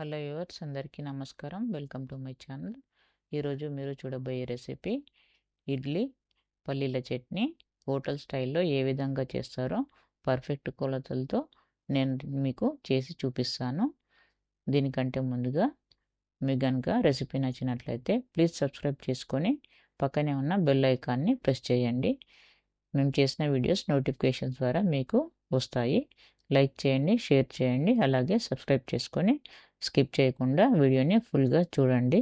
Hello viewers, అందరికీ నమస్కారం. Welcome to my channel. ఈరోజు మీరు చూడబోయే రెసిపీ ఇడ్లీ పల్లీల చట్నీ. హోటల్ స్టైల్లో ఏ విధంగా చేస్తారో పర్ఫెక్ట్ కొలతలతో నేను మీకు చేసి చూపిస్తాను. దీనికంటే ముందుగా మీకు కనుక రెసిపీ నచ్చినట్లయితే ప్లీజ్ సబ్స్క్రైబ్ చేసుకొని పక్కనే ఉన్న బెల్ ఐకాన్ని ప్రెస్ చేయండి. మేము చేసిన వీడియోస్ నోటిఫికేషన్స్ ద్వారా మీకు వస్తాయి. లైక్ చేయండి, షేర్ చేయండి, అలాగే సబ్స్క్రైబ్ చేసుకొని స్కిప్ చేయకుండా వీడియోని ఫుల్గా చూడండి.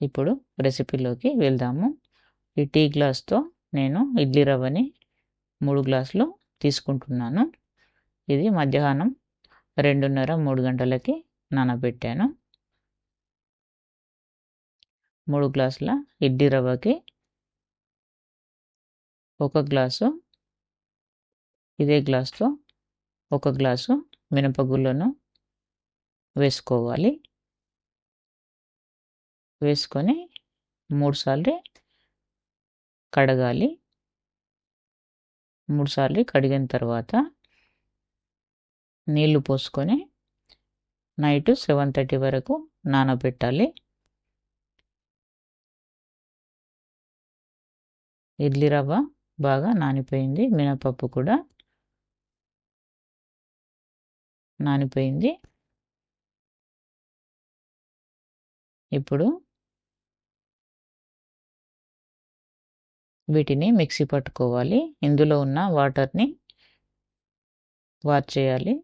ఇప్పుడు రెసిపీలోకి వెళ్దాము. ఈ టీ గ్లాస్తో నేను ఇడ్లీ రవ్వని 3 గ్లాసులు తీసుకుంటున్నాను. ఇది మధ్యాహ్నం 2:30-3 గంటలకి నానబెట్టాను. 3 గ్లాసుల ఇడ్లీ రవ్వకి 1 గ్లాసు, ఇదే గ్లాస్తో 1 గ్లాసు మినపగుళ్ళను వేసుకోవాలి. వేసుకొని 3 సార్లు కడగాలి. 3 సార్లు కడిగిన తర్వాత నీళ్లు పోసుకొని నైట్ 7:30 వరకు నానబెట్టాలి. ఇడ్లీ రవ్వ బాగా నానిపోయింది, మినపప్పు కూడా నానిపోయింది. ఇప్పుడు వీటిని మిక్సీ పట్టుకోవాలి. ఇందులో ఉన్న వాటర్ని వాష్ చేయాలి.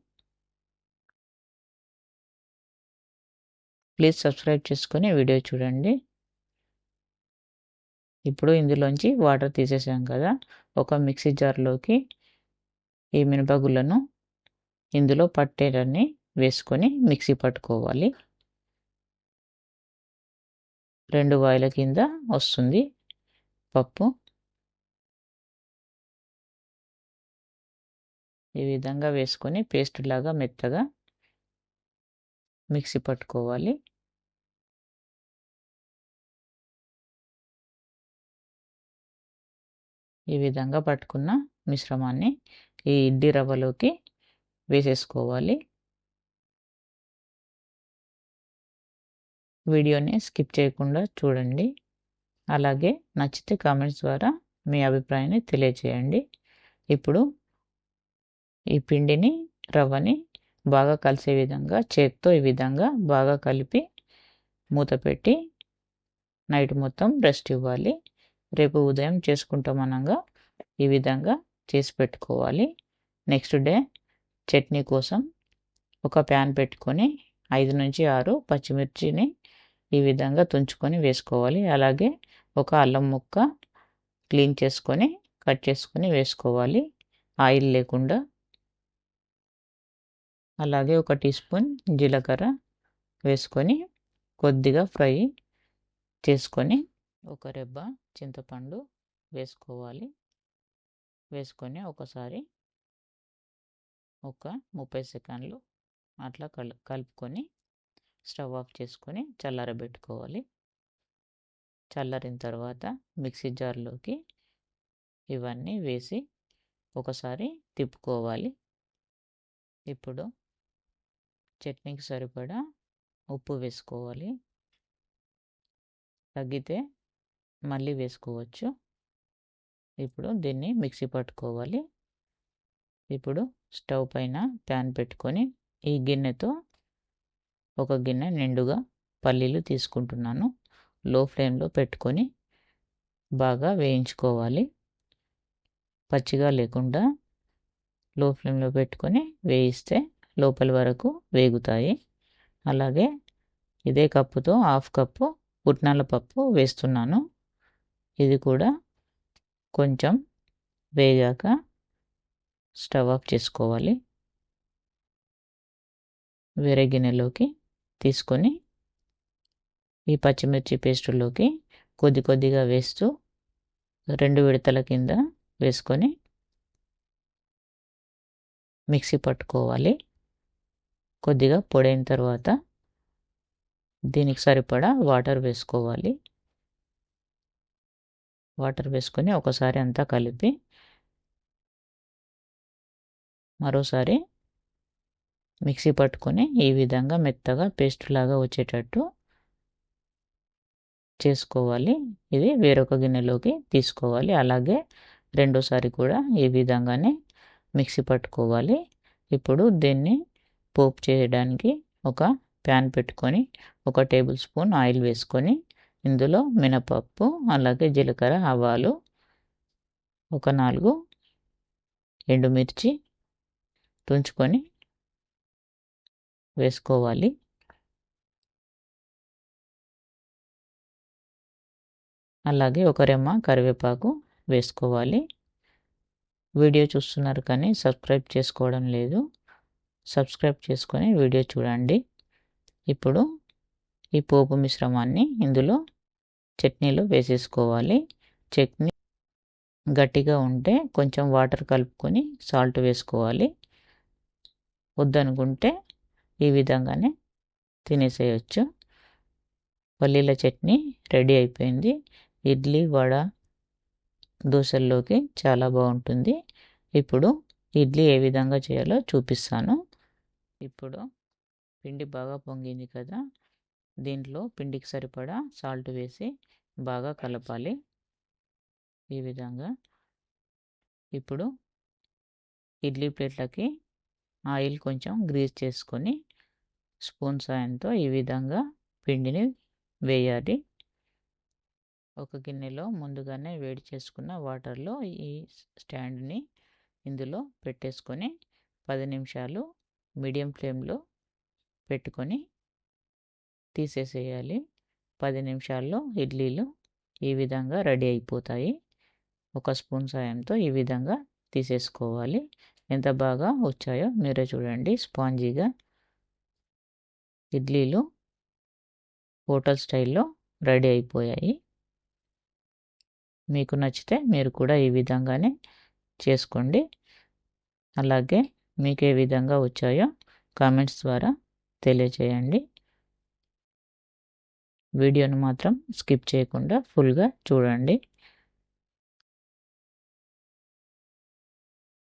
ప్లీజ్ సబ్స్క్రైబ్ చేసుకొని వీడియో చూడండి. ఇప్పుడు ఇందులోంచి వాటర్ తీసేసాం కదా, ఒక మిక్సీ జార్లోకి ఈ మినపగుళ్ళను ఇందులో పట్టేటన్ని వేసుకొని మిక్సీ పట్టుకోవాలి. 2 వాయిల కింద వస్తుంది పప్పు. ఈ విధంగా వేసుకొని పేస్ట్ లాగా మెత్తగా మిక్సీ పట్టుకోవాలి. ఈ విధంగా పట్టుకున్న మిశ్రమాన్ని ఈ ఇడ్లీ రవ్వలోకి వేసేసుకోవాలి. వీడియోని స్కిప్ చేయకుండా చూడండి. అలాగే నచ్చితే కామెంట్స్ ద్వారా మీ అభిప్రాయాన్ని తెలియచేయండి. ఇప్పుడు ఈ పిండిని, రవ్వని బాగా కలిసే విధంగా చేత్తో ఈ విధంగా బాగా కలిపి మూత పెట్టి నైట్ మొత్తం రెస్ట్ ఇవ్వాలి. రేపు ఉదయం చేసుకుంటామనగా ఈ విధంగా చేసి పెట్టుకోవాలి. నెక్స్ట్ డే చట్నీ కోసం ఒక ప్యాన్ పెట్టుకొని 5-6 పచ్చిమిర్చిని ఈ విధంగా తుంచుకొని వేసుకోవాలి. అలాగే ఒక అల్లం ముక్క క్లీన్ చేసుకొని కట్ చేసుకొని వేసుకోవాలి, ఆయిల్ లేకుండా. అలాగే 1 టీ స్పూన్ జీలకర్ర వేసుకొని కొద్దిగా ఫ్రై చేసుకొని ఒక రెబ్బ చింతపండు వేసుకోవాలి. వేసుకొని ఒకసారి ఒక 30 సెకండ్లు అట్లా కలుపుకొని స్టవ్ ఆఫ్ చేసుకొని చల్లారబెట్టుకోవాలి. చల్లారిన తర్వాత మిక్సీ జార్లోకి ఇవన్నీ వేసి ఒకసారి తిప్పుకోవాలి. ఇప్పుడు చట్నీకి సరిపడా ఉప్పు వేసుకోవాలి. తగ్గితే మళ్ళీ వేసుకోవచ్చు. ఇప్పుడు దీన్ని మిక్సీ పట్టుకోవాలి. ఇప్పుడు స్టవ్ పైన ప్యాన్ పెట్టుకొని ఈ గిన్నెతో ఒక గిన్నె నిండుగా పల్లీలు తీసుకుంటున్నాను. లో ఫ్లేమ్లో పెట్టుకొని బాగా వేయించుకోవాలి. పచ్చిగా లేకుండా లో ఫ్లేమ్లో పెట్టుకొని వేయిస్తే లోపలి వరకు వేగుతాయి. అలాగే ఇదే కప్పుతో 1/2 కప్పు పుట్నాల పప్పు వేస్తున్నాను. ఇది కూడా కొంచెం వేగాక స్టవ్ ఆఫ్ చేసుకోవాలి. వేరే గిన్నెలోకి తీసుకొని ఈ పచ్చిమిర్చి పేస్టులోకి కొద్దిగా వేస్తూ 2 విడతల కింద వేసుకొని మిక్సీ పట్టుకోవాలి. కొద్దిగా పొడైన తర్వాత దీనికి సరిపడా వాటర్ వేసుకోవాలి. వాటర్ వేసుకొని ఒకసారి అంతా కలిపి మరోసారి మిక్సీ పట్టుకొని ఈ విధంగా మెత్తగా పేస్ట్ లాగా వచ్చేటట్టు చేసుకోవాలి. ఇది వేరొక గిన్నెలోకి తీసుకోవాలి. అలాగే రెండోసారి కూడా ఈ విధంగానే మిక్సీ పట్టుకోవాలి. ఇప్పుడు దీన్ని పోపు చేయడానికి ఒక ప్యాన్ పెట్టుకొని 1 టేబుల్ స్పూన్ ఆయిల్ వేసుకొని ఇందులో మినపప్పు, అలాగే జీలకర్ర, ఆవాలు, ఒక 4 ఎండుమిర్చి తుంచుకొని వేసుకోవాలి. అలాగే ఒక రెమ్మ కరివేపాకు వేసుకోవాలి. వీడియో చూస్తున్నారు కానీ సబ్స్క్రైబ్ చేసుకోవడం లేదు. సబ్స్క్రైబ్ చేసుకొని వీడియో చూడండి. ఇప్పుడు ఈ పోపు మిశ్రమాన్ని ఇందులో చట్నీలో వేసేసుకోవాలి. చట్నీ గట్టిగా ఉంటే కొంచెం వాటర్ కలుపుకొని సాల్ట్ వేసుకోవాలి. వద్దనుకుంటే ఈ విధంగానే తినేసేయచ్చు. పల్లీల చట్నీ రెడీ అయిపోయింది. ఇడ్లీ, వడ, దోశల్లోకి చాలా బాగుంటుంది. ఇప్పుడు ఇడ్లీ ఏ విధంగా చేయాలో చూపిస్తాను. ఇప్పుడు పిండి బాగా పొంగింది కదా, దీంట్లో పిండికి సరిపడా సాల్ట్ వేసి బాగా కలపాలి. ఈ విధంగా ఇప్పుడు ఇడ్లీ ప్లేట్లకి ఆయిల్ కొంచెం గ్రీస్ చేసుకొని స్పూన్ సాయంతో ఈ విధంగా పిండిని వేయాలి. ఒక గిన్నెలో ముందుగానే వేడి చేసుకున్న వాటర్లో ఈ స్టాండ్ని ఇందులో పెట్టేసుకొని 10 నిమిషాలు మీడియం ఫ్లేమ్లో పెట్టుకొని తీసేసేయాలి. 10 నిమిషాల్లో ఇడ్లీలు ఈ విధంగా రెడీ అయిపోతాయి. ఒక స్పూన్ సాయంతో ఈ విధంగా తీసేసుకోవాలి. ఎంత బాగా వచ్చాయో మీరే చూడండి. స్పాంజీగా ఇడ్లీలు హోటల్ స్టైల్లో రెడీ అయిపోయాయి. మీకు నచ్చితే మీరు కూడా ఈ విధంగానే చేసుకోండి. అలాగే మీకు ఏ విధంగా వచ్చాయో కామెంట్స్ ద్వారా తెలియచేయండి. వీడియోను మాత్రం స్కిప్ చేయకుండా ఫుల్గా చూడండి.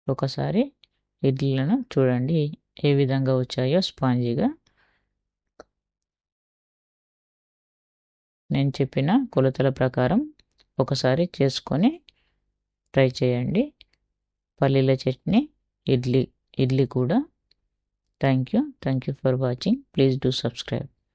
ఒకసారి ఇడ్లీలను చూడండి ఏ విధంగా వచ్చాయో స్పాంజీగా. నేను చెప్పిన కొలతల ప్రకారం ఒకసారి చేసుకొని ట్రై చేయండి. పల్లీల చట్నీ, ఇడ్లీ కూడా. Thank you for watching. Please do subscribe.